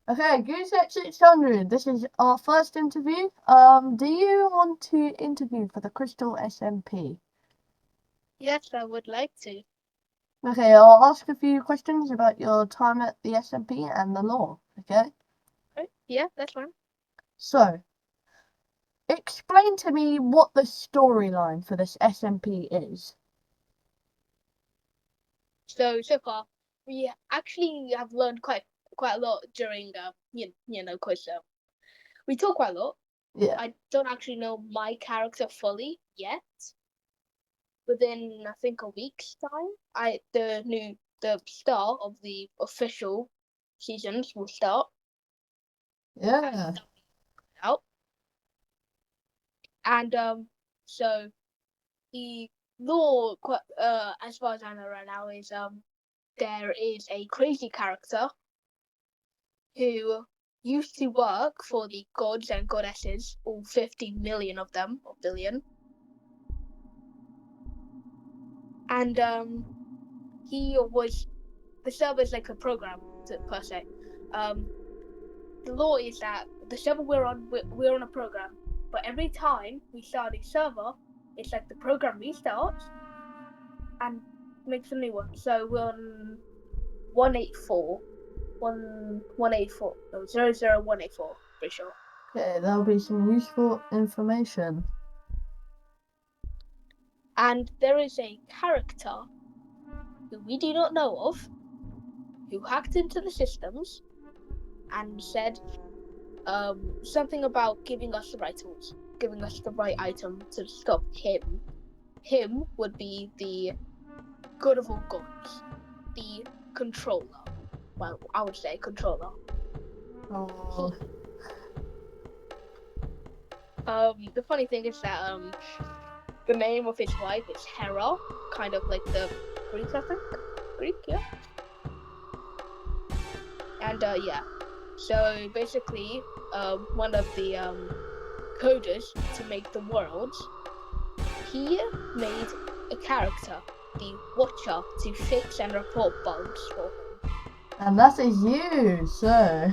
Okay, Goosex 600, this is our first interview. Do you want to interview for the Crystal SMP? Yes, I would like to. Okay, I'll ask a few questions about your time at the SMP and the law, okay? Right? Yeah, that's fine. So, explain to me what the storyline for this SMP is. So far, we actually have learned quite a lot during because we talk quite a lot. Yeah, I don't actually know my character fully yet. Within I think a week's time, the start of the official seasons will start and yeah. out, and so the law, as far as I know right now, is there is a crazy character who used to work for the gods and goddesses, all 50 million of them, or billion. And he was the server is like a program per se. Um, the law is that the server we're on a program, but every time we start a server, it's like the program restarts and makes a new one. So we're on 184, 184, no, 00184, pretty sure. Okay, that'll be some useful information. And there is a character who we do not know of who hacked into the systems and said something about giving us the right tools, giving us the right item to stop him. Him would be the good of all gods, the controller. Well, I would say controller. Oh, He, the funny thing is that the name of his wife is Hera, kind of like the Greek, I think. Greek, yeah. And yeah, so basically, one of the coders to make the worlds, he made a character, the Watcher, to fix and report bugs for him. and that is you, so.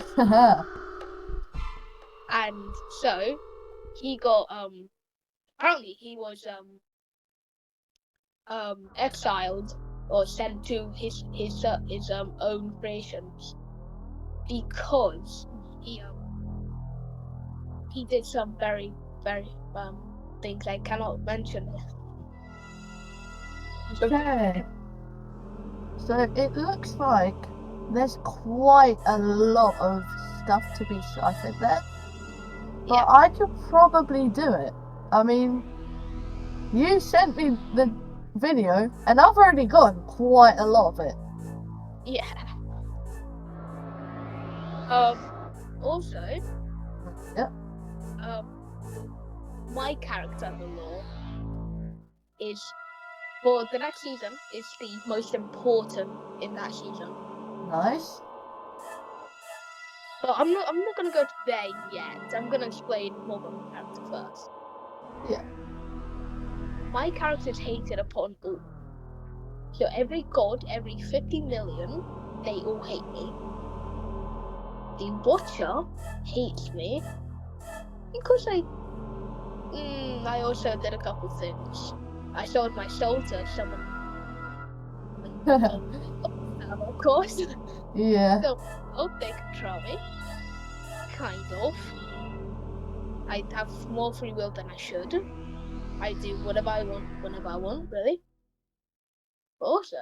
And so he got apparently he was exiled or sent to his own creations because he he did some very things I cannot mention. Okay. So it looks like there's quite a lot of stuff to be ciphered there, but Yeah, I could probably do it. I mean, you sent me the video, and I've already gotten quite a lot of it. yeah. Also, Yep. um, my character in the lore is for the next season is the most important in that season. Nice. But I'm not gonna go to there yet. I'm gonna explain more about my character first. Yeah. My character is hated upon all. So every god, every 50 million, they all hate me. The Watcher hates me because I also did a couple things. I sold my soul to someone, of course. Yeah. So they control me, kind of. I have more free will than I should. I do whatever I want whenever I want, really. But also,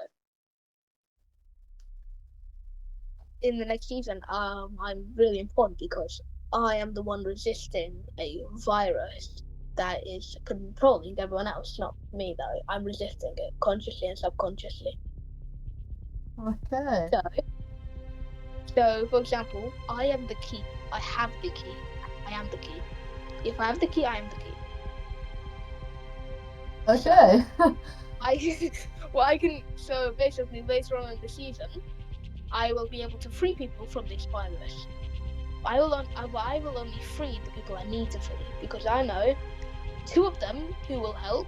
in the next season, I'm really important because I am the one resisting a virus that is controlling everyone else, not me though. I'm resisting it consciously and subconsciously. Okay. So, so for example, I am the key. I have the key. I am the key. If I have the key, I am the key. So Okay. I, well, I can. So basically, later on in the season, I will be able to free people from this virus. I will only free the people I need to free because I know two of them who will help.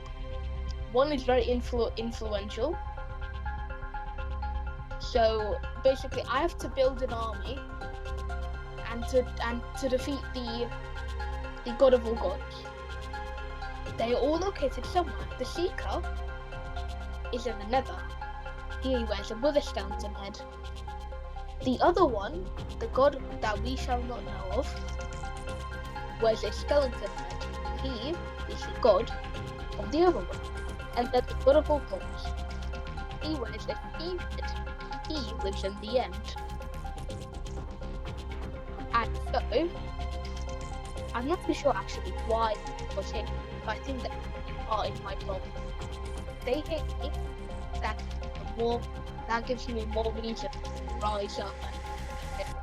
One is very influential. So basically, I have to build an army, to defeat the god of all gods. They are all located somewhere. The Seeker is in the Nether. He wears a wither skeleton head. The other one, the god that we shall not know of, wears a skeleton head. He is the god of the overworld. And then the god of all gods, he wears a huge head. He lives in the end. And so, I'm not too sure actually why it was him, but I think that are in my problem. They hate me. That gives me more reason to rise up and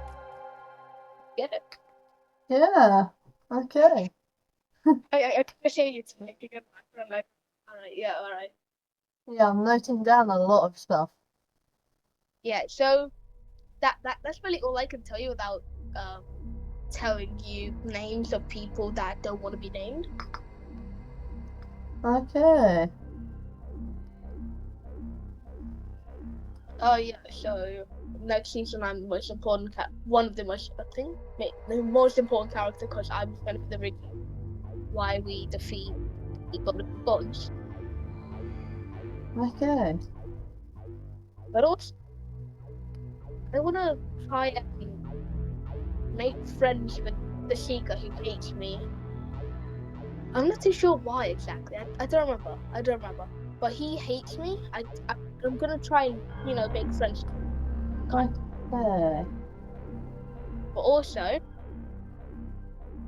get it. Yeah. Okay. I can say you to make a good one. Alright, alright. Yeah, I'm noting down a lot of stuff. Yeah, so that's really all I can tell you without telling you names of people that don't want to be named. Okay. Oh yeah, so next season I'm the most important one of the most, I think, the most important character because I'm going to be the reason why we defeat the god of the gods. Okay. But also, I want to try and make friends with the Seeker who hates me. I'm not too sure why exactly. I don't remember. But he hates me. I'm gonna try and make friends. Okay. But also,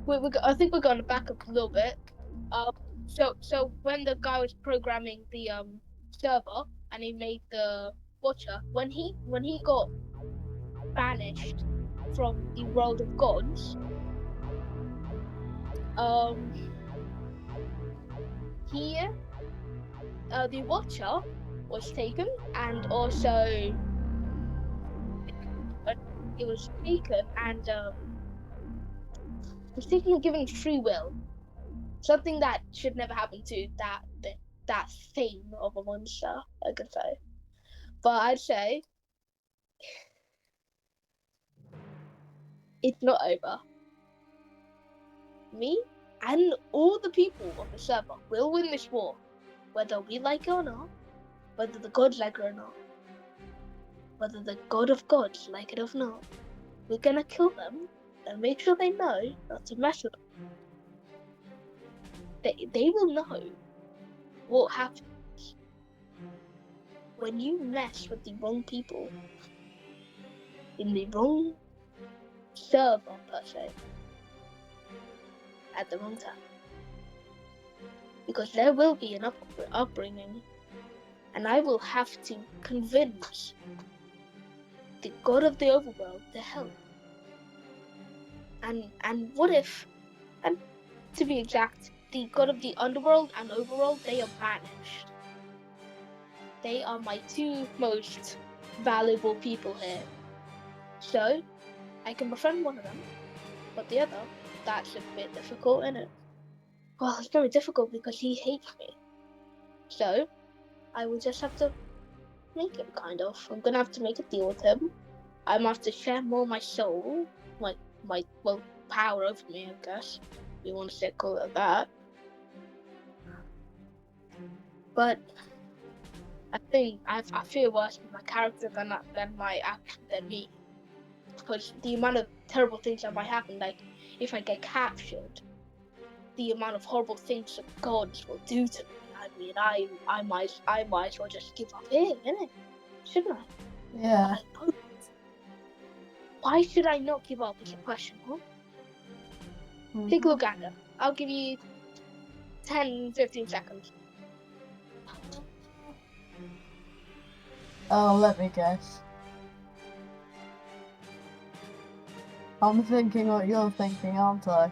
I think we're gonna back up a little bit. So when the guy was programming the server and he made the Watcher, when he got banished from the world of gods, the Watcher was taken, and also it was taken and was taken and given free will, something that should never happen to that thing of a monster, I could say. But I'd say it's not over. Me and all the people of the server will win this war, whether we like it or not, whether the gods like it or not, whether the god of gods like it or not. We're gonna kill them and make sure they know not to mess with them. They will know what happens when you mess with the wrong people in the wrong server, per se, at the wrong time. Because there will be an upbringing, and I will have to convince the god of the overworld to help. And what if, and to be exact, the god of the underworld and overworld, they are banished. They are my two most valuable people here. So, I can befriend one of them, but the other, that's a bit difficult, isn't it? Well, it's very difficult because he hates me. So, I will just have to make it, kind of. I'm gonna have to make a deal with him. I'm gonna have to share more of my soul, my power over me, I guess. If you want to say call it that. But I think I feel worse with my character than my action than me. Because the amount of terrible things that might happen, like if I get captured, the amount of horrible things the gods will do to me. I mean, I might as well just give up here, innit? Shouldn't I? Yeah. Why should I not give up is a question, huh? Mm-hmm. Take a look at it. I'll give you 10-15 seconds. Oh, let me guess. I'm thinking what you're thinking, aren't I?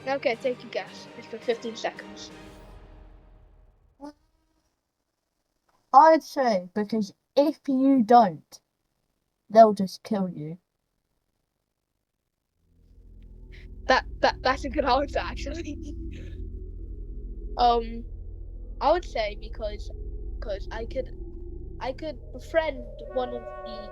Okay, take a guess. It's for 15 seconds. I'd say because if you don't, they'll just kill you. That's a good answer, actually. I would say because I could befriend one of the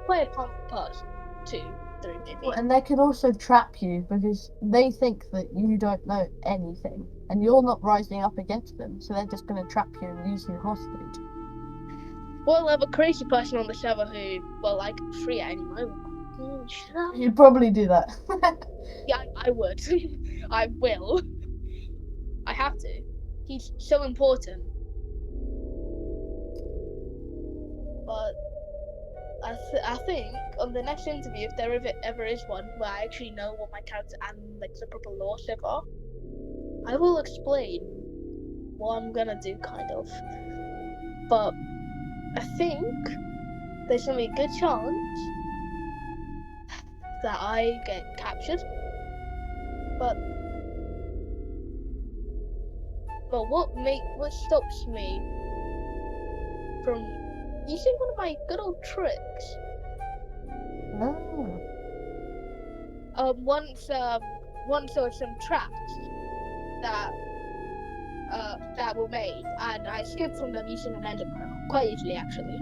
quite a powerful person. 2, 3 maybe. Well, and they can also trap you because they think that you don't know anything and you're not rising up against them, so they're just going to trap you and use you hostage. Well, I'm a crazy person on the server who, well, I can free at any moment. Should I? You'd probably do that. Yeah, I would. I will. I have to. He's so important. But I think on the next interview, if there ever is one where I actually know what my character and like the proper lore stuff are, I will explain what I'm gonna do, kind of. But I think there's gonna be a good chance that I get captured. But what stops me from using one of my good old tricks? No. Once there were some traps that were made, and I escaped from them using an ender pearl quite easily, actually.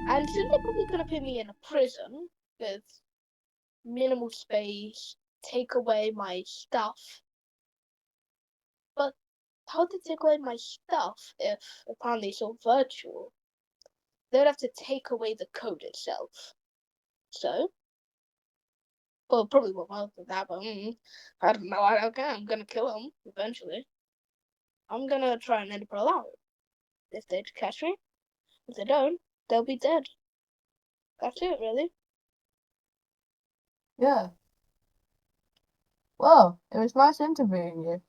And so they're probably gonna put me in a prison with minimal space, take away my stuff. But how to take away my stuff if apparently it's all virtual? They'd have to take away the code itself. So, well, probably won't help with that, but I don't know. Okay, I'm gonna kill them eventually. I'm gonna try and ender pearl out. If they catch me, if they don't, they'll be dead. That's it, really. Yeah. Well, it was nice interviewing you.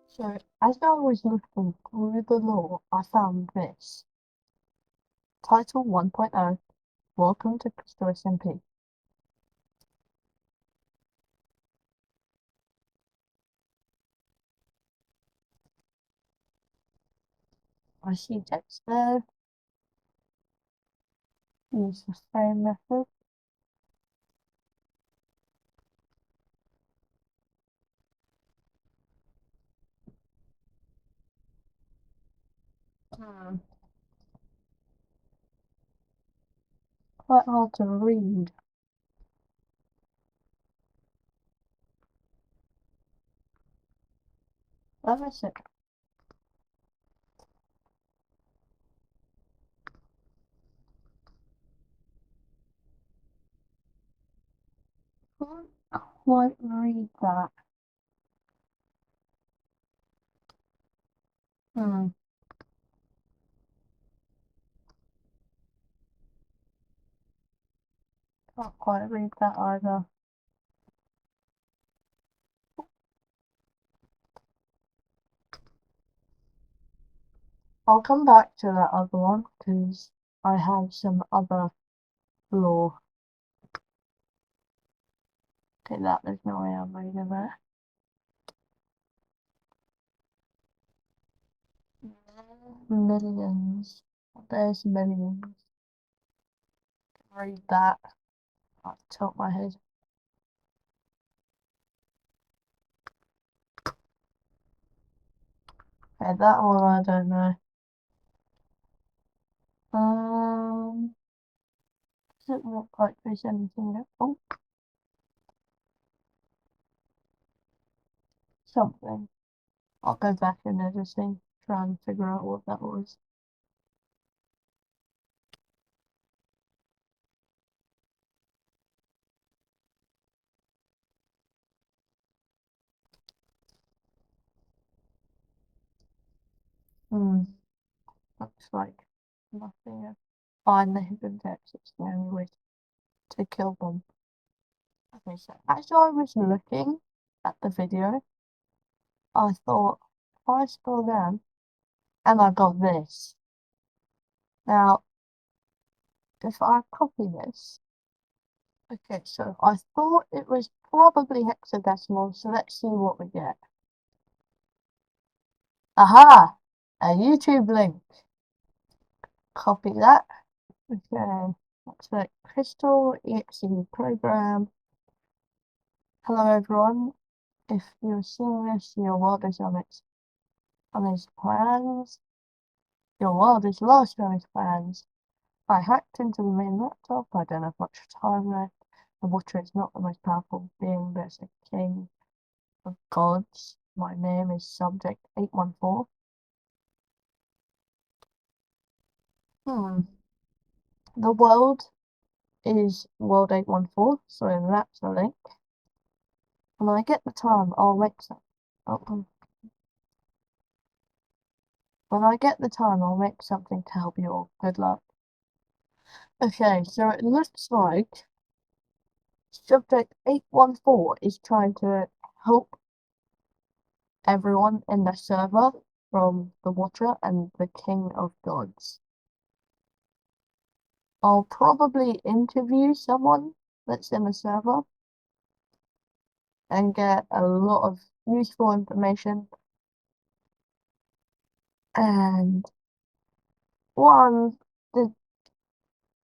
So, as I was looking through the lore, I found this. Title 1.0, Welcome to Crystal SMP. I see text there. Use the same method. Quite hard to read. Let me see. Can't quite read that. Can't quite read that either. I'll come back to that other one because I have some other lore. Okay, there's no way I'm reading that. Millions. There's millions. Read that. I'll tilt my head. Okay, that one I don't know. Doesn't look like there's anything at all. Something. I'll go back in editing, try and figure out what that was. Looks like nothing. Find the hidden text. It's the only way to kill them. Okay, so as I was looking at the video, I thought, if I scroll down, and I got this. Now, if I copy this, okay, so I thought it was probably hexadecimal, so let's see what we get. Aha! A YouTube link. Copy that. Okay, that's the Crystal EXE program. Hello everyone. If you're seeing this, your world is on its plans. Your world is lost on its plans. I hacked into the main laptop. I don't have much time left. The Watcher is not the most powerful being. There's a king of gods. My name is Subject 814. The world is World 814, so that's the link. When I get the time, I'll make some. When I get the time, I'll make something to help you all. Good luck. Okay, so it looks like Subject 814 is trying to help everyone in the server from the Watcher and the King of Gods. I'll probably interview someone that's in the server and get a lot of useful information. And one,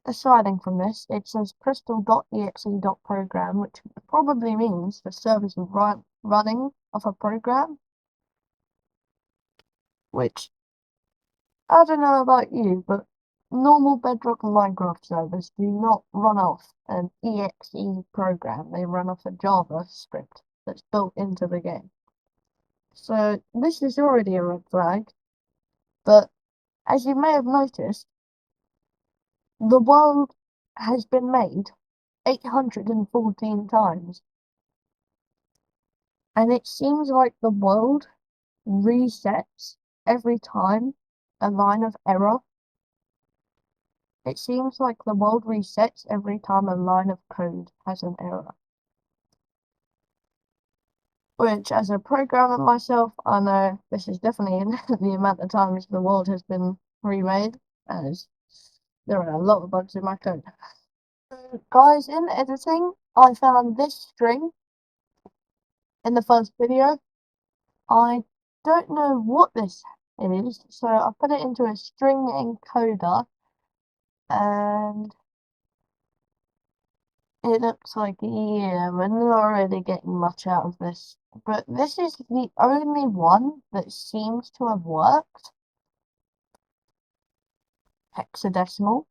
deciding from this, it says crystal.exe.program, which probably means the server's running of a program, which I don't know about you, but normal Bedrock and Minecraft servers do not run off an exe program. They run off a Java script that's built into the game. So this is already a red flag, but as you may have noticed, the world has been made 814 times. And it seems like the world resets every time a line of error. It seems like the world resets every time a line of code has an error. Which, as a programmer myself, I know this is definitely the amount of times the world has been remade, as there are a lot of bugs in my code. So, guys, in editing, I found this string in the first video. I don't know what this is, so I put it into a string encoder, and it looks like, yeah, we're not really getting much out of this. But this is the only one that seems to have worked. Hexadecimal.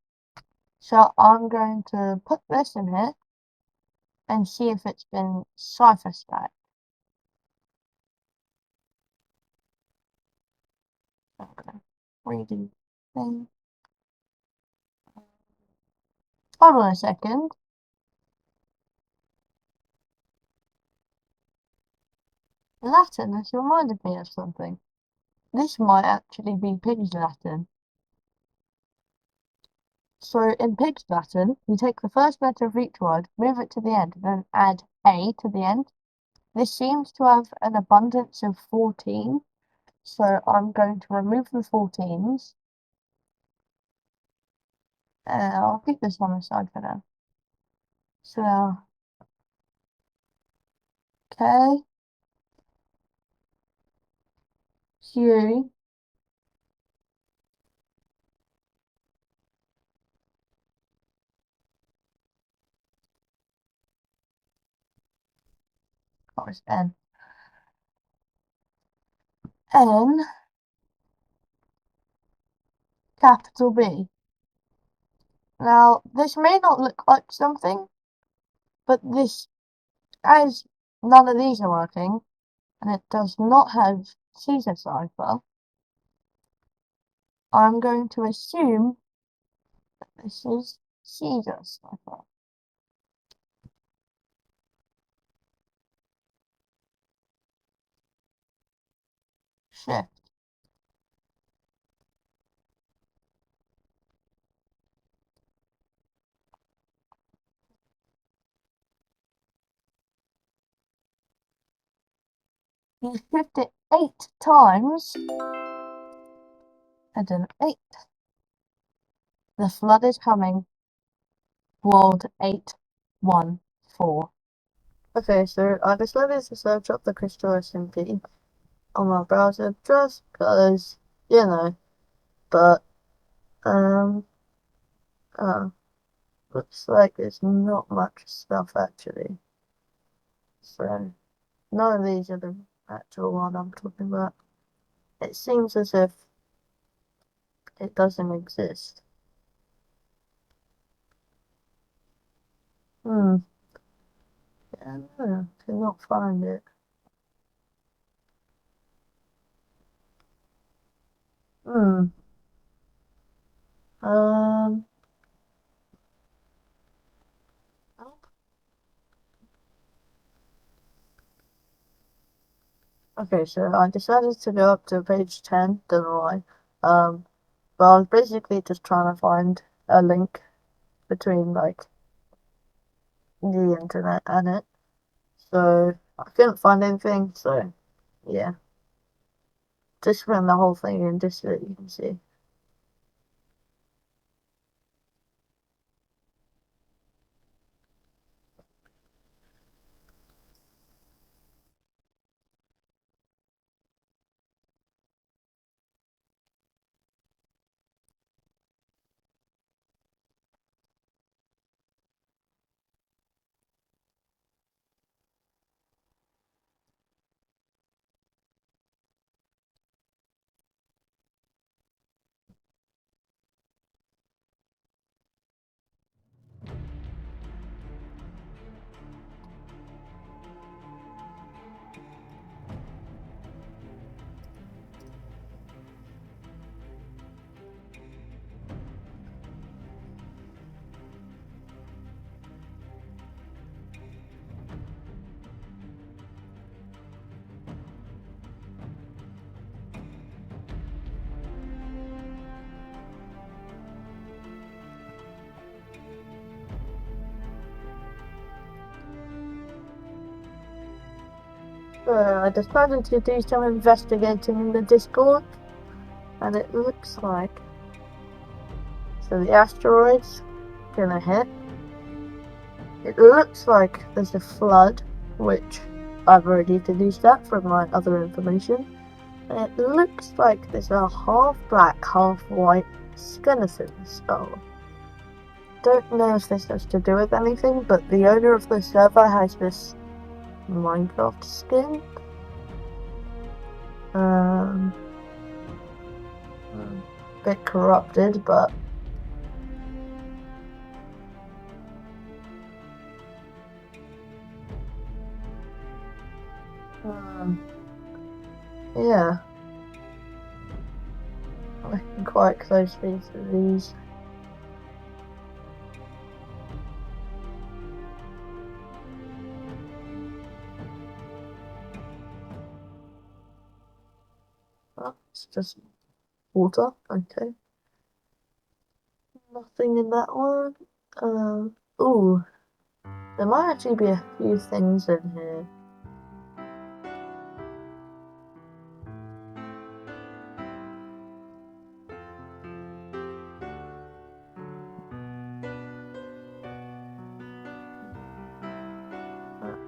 So I'm going to put this in here and see if it's been cipher stacked. Okay. Reading thing. Hold on a second. Latin has reminded me of something. This might actually be Pig's Latin. So in Pig's Latin, you take the first letter of each word, move it to the end, then add A to the end. This seems to have an abundance of 14, so I'm going to remove the 14s. I'll keep this one aside for now. So, K, Q, what was N? N, capital B. Now, this may not look like something, but this, as none of these are working, and it does not have Caesar cipher, I'm going to assume that this is Caesar cipher. Shift. You shift it 8 times, and an 8. The flood is coming. World 814. Okay, so I decided to search up the Crystal SMP on my browser just because, you know, but, looks like there's not much stuff actually. So, none of these are the actual one I'm talking about. It seems as if it doesn't exist. No, cannot find it. Hmm. Um. Okay, so I decided to go up to page 10, don't know why. But I was basically just trying to find a link between, like, the internet and it. So I couldn't find anything, so yeah. Just run the whole thing in just so that you can see. I decided to do some investigating in the Discord, and it looks like so the asteroid's gonna hit. It looks like there's a flood, which I've already deduced that from my other information. And it looks like there's a half black, half white skeleton skull. Don't know if this has to do with anything, but the owner of the server has this Minecraft skin. A bit corrupted, but yeah. Looking quite closely to these. Oh, it's just water. Okay. Nothing in that one. Ooh. There might actually be a few things in here.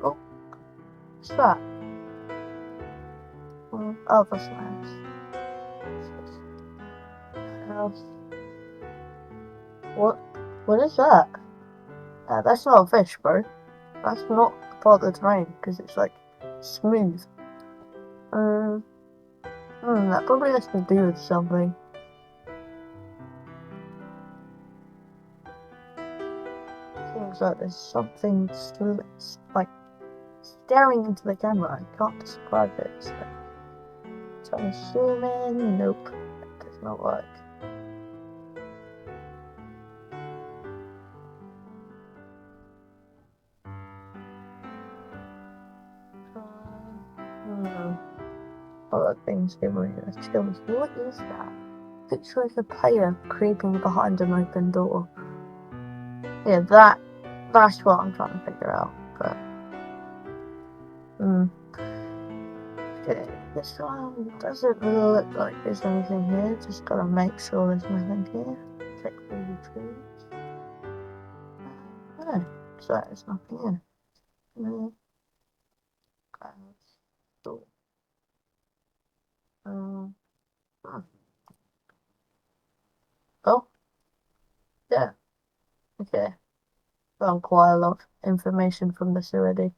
Oh, what's that? Oh, that's nice. What is that? That's not a fish, bro. That's not part of the terrain because it's like smooth. That probably has to do with something. Seems like there's something like staring into the camera. I can't describe it. So I'm assuming, nope, it does not work. Oh, that thing's giving me the chills. What is that? Looks like a player creeping behind an open door. Yeah, that's what I'm trying to figure out. But okay, this one doesn't look like there's anything here. Just gotta make sure there's nothing here. Check through the trees. No, so there's nothing here. No. Oh, yeah. Okay. Found quite a lot of information from this already.